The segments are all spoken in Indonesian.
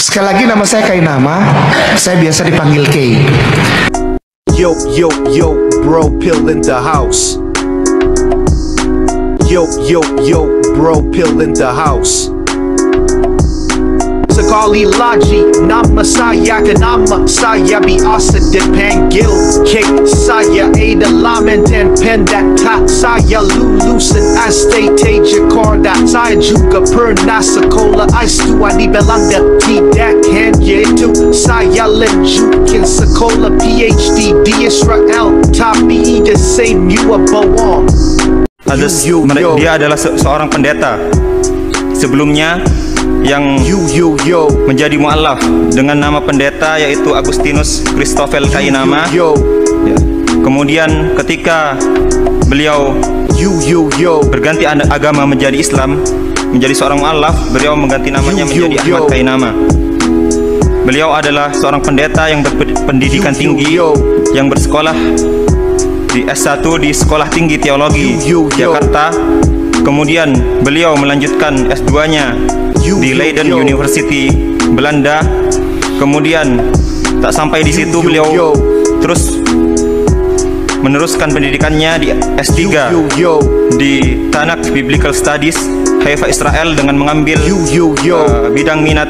Sekali lagi nama saya Kainama, saya biasa dipanggil Kay. Yo, yo, yo, bro, pill in the house. Yo, yo, yo, bro, pill in the house. Sekali lagi nama saya Kainama, saya biasa dipanggil Kay. Saya adalah mantan pendat, saya lulusan STT Jakarta. Saya juga pernah sekolah S2 di Belanda. Tidak hanya itu, saya lanjutkan sekolah PhD di Israel. Tapi the same you are bohong. Dia adalah seorang pendeta sebelumnya yang menjadi mu'alaf dengan nama pendeta yaitu Agustinus Christoffel Kainama. Ya. Kemudian ketika beliau berganti agama menjadi Islam, menjadi seorang mu'alaf, beliau mengganti namanya menjadi Ahmad Kainama. Beliau adalah seorang pendeta yang berpendidikan tinggi, yang bersekolah di S1 di Sekolah Tinggi Teologi Jakarta. Kemudian beliau melanjutkan S2-nya di Leiden University, Belanda. Kemudian tak sampai di situ, beliau terus meneruskan pendidikannya di S3 di Tanakh Biblical Studies, Haifa, Israel, dengan mengambil bidang minat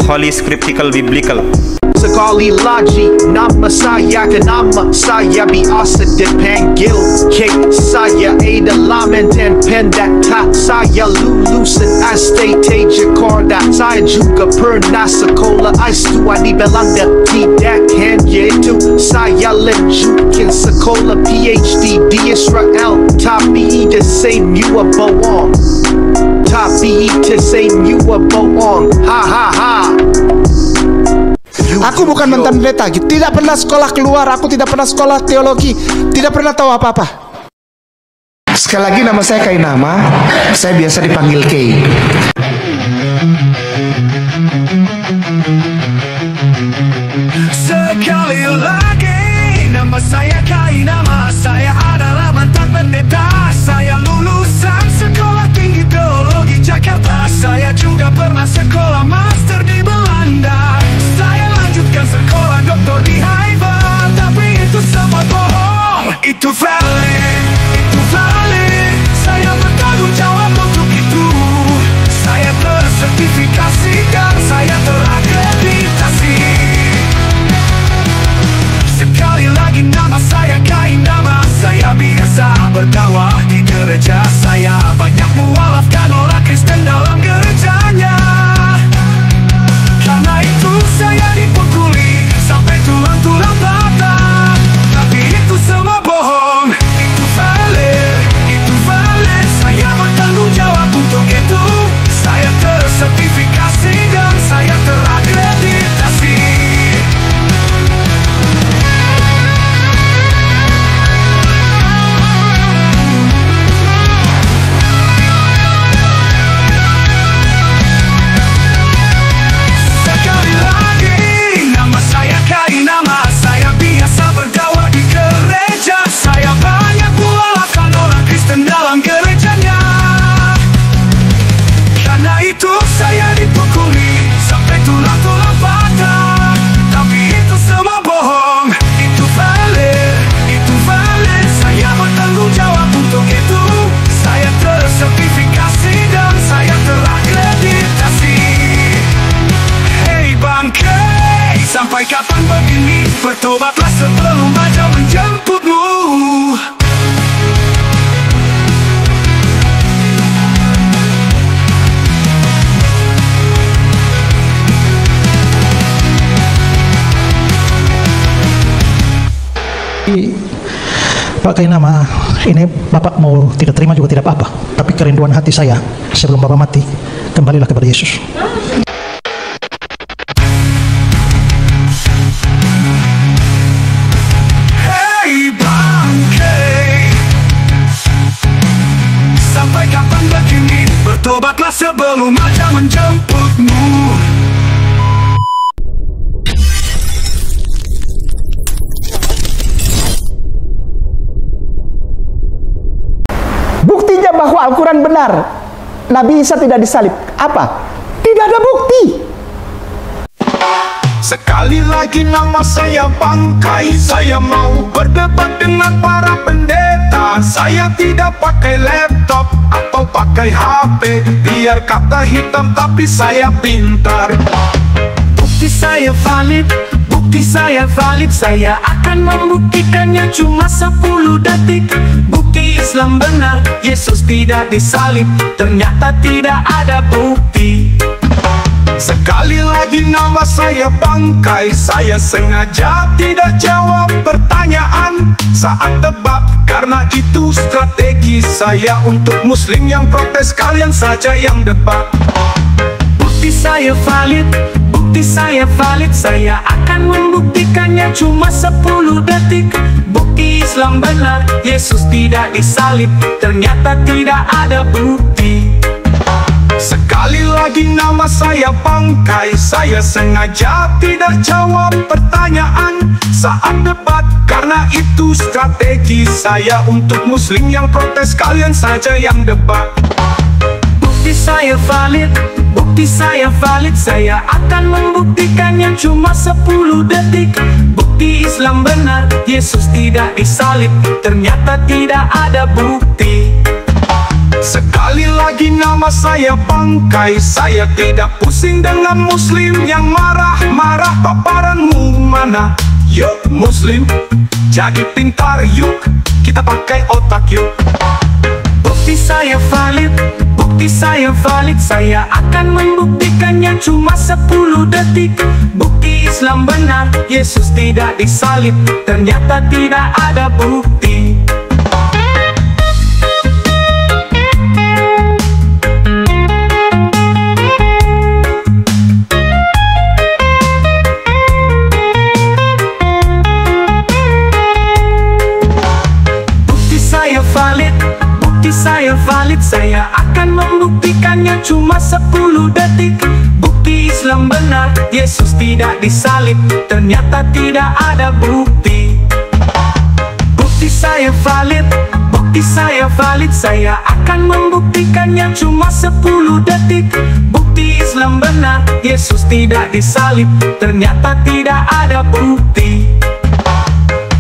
Holy Scriptural Biblical. Sekali lagi nama saya Kainama, saya biasa dipanggil Kay. Saya adalah mantan pendat, saya lulusan STT Jakarta. Saya juga pernah sekolah S2 di Belanda. Tidak hanya itu, saya lanjutkan sekolah PhD di Israel. Tapi the same you are bohong. Tapi the same you are bohong. Ha ha ha. Aku bukan mantan pendeta, tidak pernah sekolah keluar, aku tidak pernah sekolah teologi, tidak pernah tahu apa-apa. Sekali lagi nama saya Kainama, saya biasa dipanggil Kay. Sekali lagi nama saya Kainama, saya adalah mantan pendeta, saya lulusan Sekolah Tinggi Teologi Jakarta. Saya juga pernah sekolah master di Belanda. Saya lanjutkan sekolah doktor di Haifa. Tapi itu semua bohong, itu valid, itu valid. Saya bertanggung jawab untuk itu. Saya tersertifikasi dan saya terakreditasi. Sekali lagi nama saya Kainama, saya biasa berdakwah di gereja. Saya banyak mualafkan orang Kristen dalam gerejanya. Karena itu saya dipukuli sampai tulang-tulang patah. Tapi itu semua bohong, itu valid, itu valid. Saya bertanggung jawab untuk itu. Saya tersertifikasi dan saya terakreditasi. Sampai kapan begini? Bertobatlah sebelum ajal menjemputmu. Pak Kainama, ini Bapak mau tidak terima juga tidak apa-apa. Tapi kerinduan hati saya sebelum Bapak mati, kembalilah kepada Yesus. Bertobatlah sebelum ajal menjemputmu. Buktinya bahwa Al-Quran benar, Nabi Isa tidak disalib. Apa? Tidak ada bukti. Sekali lagi nama saya bangkai. Saya mau berdebat dengan para pendeta. Saya tidak pakai laptop atau pakai HP. Biar kata hitam tapi saya pintar. Bukti saya valid, bukti saya valid. Saya akan membuktikannya cuma 10 detik. Bukti Islam benar, Yesus tidak disalib. Ternyata tidak ada bukti. Sekali lagi nama saya bangkai. Saya sengaja tidak jawab pertanyaan saat debat, karena itu strategi saya untuk muslim yang protes. Kalian saja yang debat. Bukti saya valid, bukti saya valid. Saya akan membuktikannya cuma 10 detik. Bukti Islam benar, Yesus tidak disalib. Ternyata tidak ada bukti. Sekali lagi nama saya bangkai. Saya sengaja tidak jawab pertanyaan saat debat, karena itu strategi saya untuk muslim yang protes. Kalian saja yang debat. Bukti saya valid, bukti saya valid. Saya akan membuktikannya cuma 10 detik. Bukti Islam benar, Yesus tidak disalib. Ternyata tidak ada bukti. Sekali lagi nama saya bangkai. Saya tidak pusing dengan muslim yang marah-marah. Paparanmu mana? Yuk muslim, jadi pintar yuk. Kita pakai otak yuk. Bukti saya valid, bukti saya valid. Saya akan membuktikannya cuma 10 detik. Bukti Islam benar, Yesus tidak disalib. Ternyata tidak ada bukti. Saya valid, saya akan membuktikannya cuma 10 detik. Bukti Islam benar, Yesus tidak disalib. Ternyata tidak ada bukti. Bukti saya valid, bukti saya valid. Saya akan membuktikannya cuma 10 detik. Bukti Islam benar, Yesus tidak disalib. Ternyata tidak ada bukti.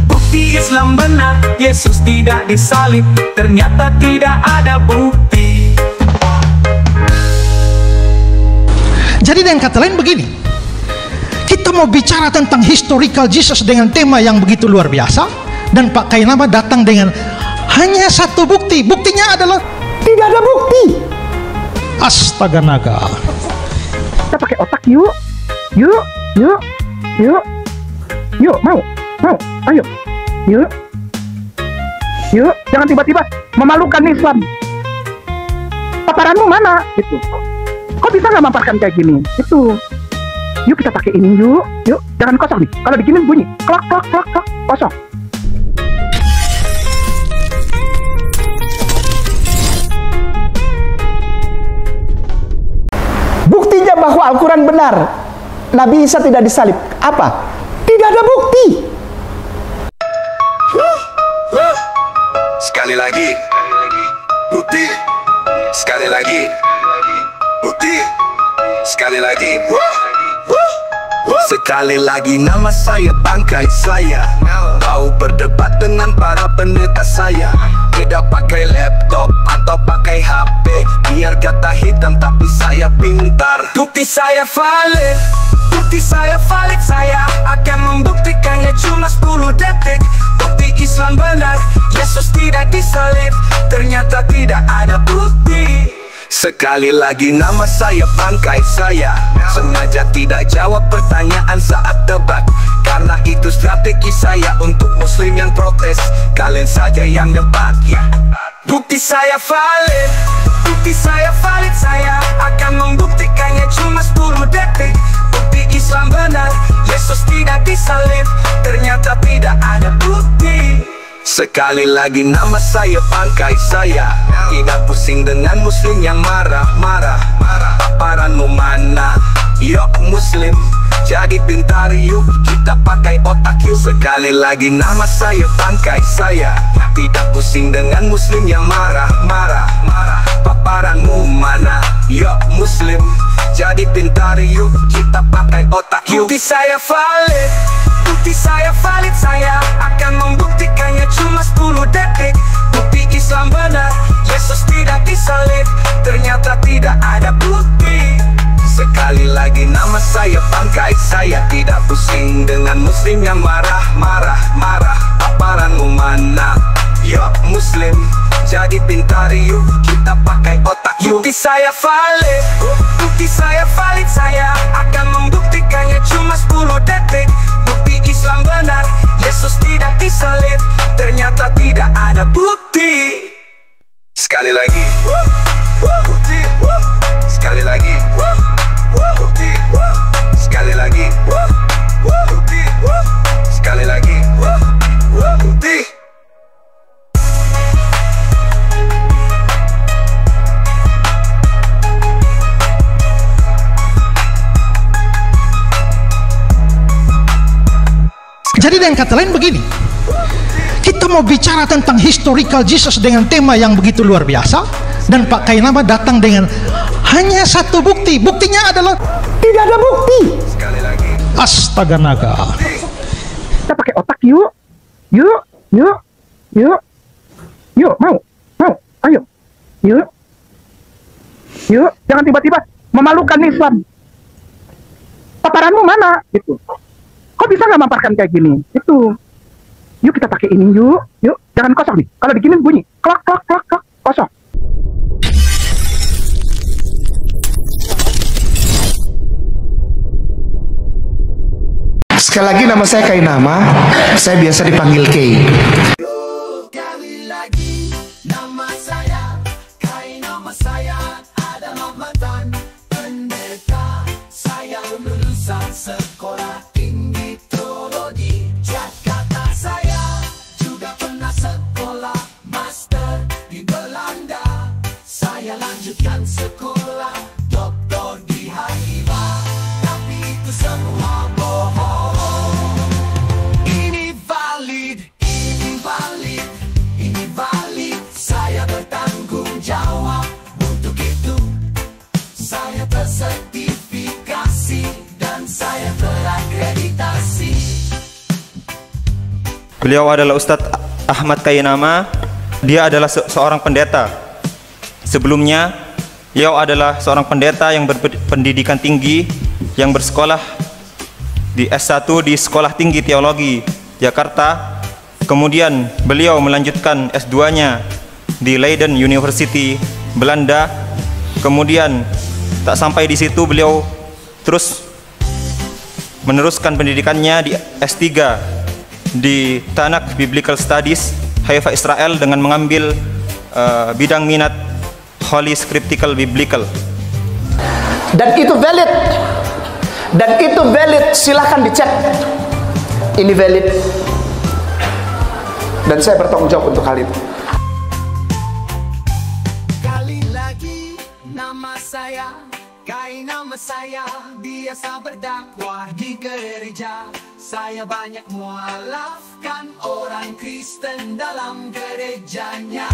Bukti Islam benar, Yesus tidak disalib. Ternyata tidak ada bukti. Jadi dengan kata lain begini, kita mau bicara tentang historical Jesus dengan tema yang begitu luar biasa, dan Pak Kainama datang dengan hanya satu bukti. Buktinya adalah tidak ada bukti. Astaga naga. Kita pakai otak yuk. Yuk, yuk, yuk. Yuk, mau, ayo. Yuk, yuk, jangan tiba-tiba memalukan Islam. Paparanmu mana? Itu. Kok bisa nggak maparkan kayak gini? Itu. Yuk kita pakai ini yuk, jangan kosong nih. Kalau diginin bunyi, klak, kosong. Buktinya bahwa Al-Quran benar, Nabi Isa tidak disalib. Apa? Tidak ada bukti. Sekali lagi bukti. Sekali lagi bukti. Sekali lagi. Sekali lagi nama saya bangkai. Saya mau berdebat dengan para pendeta. Saya tidak pakai laptop atau pakai HP. Biar kata hitam tapi saya pintar. Bukti saya valid, bukti saya valid. Saya akan membuktikannya cuma 10 detik. Bukti Islam benar, Yesus tidak disalib. Ternyata tidak ada bukti. Sekali lagi nama saya bangkai. Saya sengaja tidak jawab pertanyaan saat debat, karena itu strategi saya untuk muslim yang protes. Kalian saja yang debat. Bukti saya valid, bukti saya valid. Saya akan membuktikannya cuma 10 detik. Bukti Islam benar, Yesus tidak disalib. Ternyata tidak ada bukti. Sekali lagi nama saya bangkai. Saya tidak pusing dengan muslim yang marah-marah. Paparanmu mana? Yuk muslim, jadi pintar yuk. Kita pakai otak yuk. Sekali lagi nama saya bangkai. Saya tidak pusing dengan muslim yang marah-marah. paparanmu mana? Yo Muslim, jadi pintar yuk, kita pakai otak yuk. Bukti saya valid, bukti saya valid, saya akan membuktikannya cuma 10 detik. Bukti Islam benar, Yesus tidak disalib, ternyata tidak ada bukti. Sekali lagi nama saya bangkai, saya tidak pusing dengan muslim yang marah. Paparanmu mana? Yo Muslim, jadi pintar yuk, kita pakai otak yuk. Bukti saya valid, bukti saya valid, saya akan membuktikannya cuma 10 detik. Bukti Islam benar, Yesus tidak disalib, ternyata tidak ada bukti. Sekali lagi, bukti. Sekali lagi, bukti. Sekali lagi, bukti. Sekali lagi, bukti. Jadi dengan kata lain begini, kita mau bicara tentang historical Jesus dengan tema yang begitu luar biasa, dan Pak Kainama datang dengan hanya satu bukti. Buktinya adalah tidak ada bukti. Sekali lagi. Astaga naga. Kita pakai otak yuk. Yuk, mau. Ayo. Yuk, jangan tiba-tiba memalukan Islam. Paparanmu mana? Gitu. Kok bisa nggak mamparkan kayak gini? Itu. Yuk kita pakai ini yuk. Jangan kosong nih. Kalau diginin bunyi klak kosong. Sekali lagi nama saya Kainama, saya biasa dipanggil Kay. Sekali lagi nama saya Kainama, saya adalah mantan pendeta. Saya lulusan sekolah tinggi teologi Jakarta. Saya juga pernah sekolah master di Belanda. Saya lanjutkan sekolah doktor di Haifa, tapi itu semua bohong. Ini valid. Saya bertanggung jawab untuk itu. Saya tersertifikasi dan saya terakreditasi. Beliau adalah Ustadz Ahmad Kainama. Dia adalah seorang pendeta. Sebelumnya, beliau adalah seorang pendeta yang berpendidikan tinggi, yang bersekolah di S1 di Sekolah Tinggi Teologi Jakarta. Kemudian beliau melanjutkan S2-nya di Leiden University, Belanda. Kemudian tak sampai di situ, beliau terus meneruskan pendidikannya di S3 di Tanakh Biblical Studies, Haifa, Israel, dengan mengambil bidang minat Holy Scriptical Biblical. Dan itu valid. Silahkan dicek. Ini valid. Dan saya bertanggung jawab untuk hal itu. Sekali lagi nama saya Kainama, saya biasa berdakwah di gereja. Saya banyak mualafkan orang Kristen dalam gerejanya.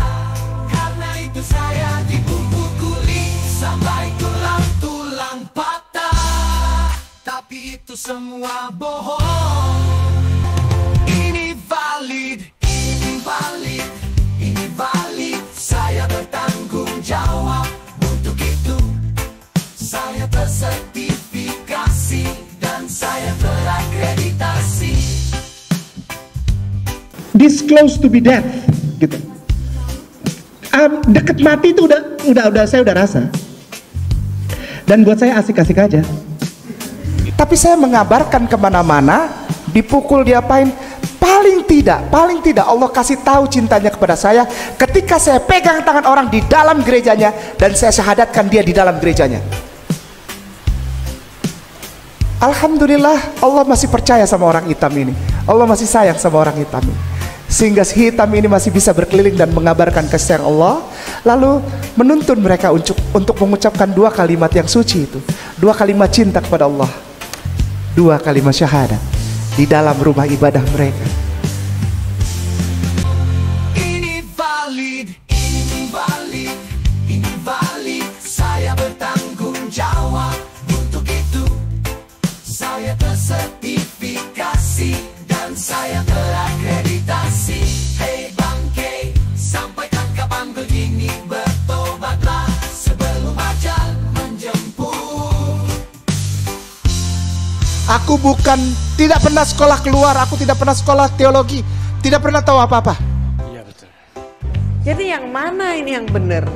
Karena itu saya dipukuli sampai tulang patah. Tapi itu semua bohong. Ini valid. Saya bertanggung jawab untuk itu. Saya tersertifikasi dan saya terakreditasi. This close to be death, gitu. Deket mati itu udah saya udah rasa. Dan buat saya asik-asik aja. Tapi saya mengabarkan kemana-mana, dipukul, diapain. Paling tidak Allah kasih tahu cintanya kepada saya ketika saya pegang tangan orang di dalam gerejanya dan saya syahadatkan dia di dalam gerejanya. Alhamdulillah, Allah masih percaya sama orang hitam ini. Allah masih sayang sama orang hitam ini, sehingga si hitam ini masih bisa berkeliling dan mengabarkan kasih sayang Allah, lalu menuntun mereka untuk mengucapkan 2 kalimat yang suci itu, 2 kalimat cinta kepada Allah, 2 kalimat syahadat di dalam rumah ibadah mereka. Ini valid. Saya tersertifikasi dan saya terakreditasi. Hei bangke, sampaikan kapan begini, bertobatlah sebelum ajal menjemput. Aku tidak pernah sekolah keluar, aku tidak pernah sekolah teologi, tidak pernah tahu apa-apa. Jadi yang mana ini yang benar?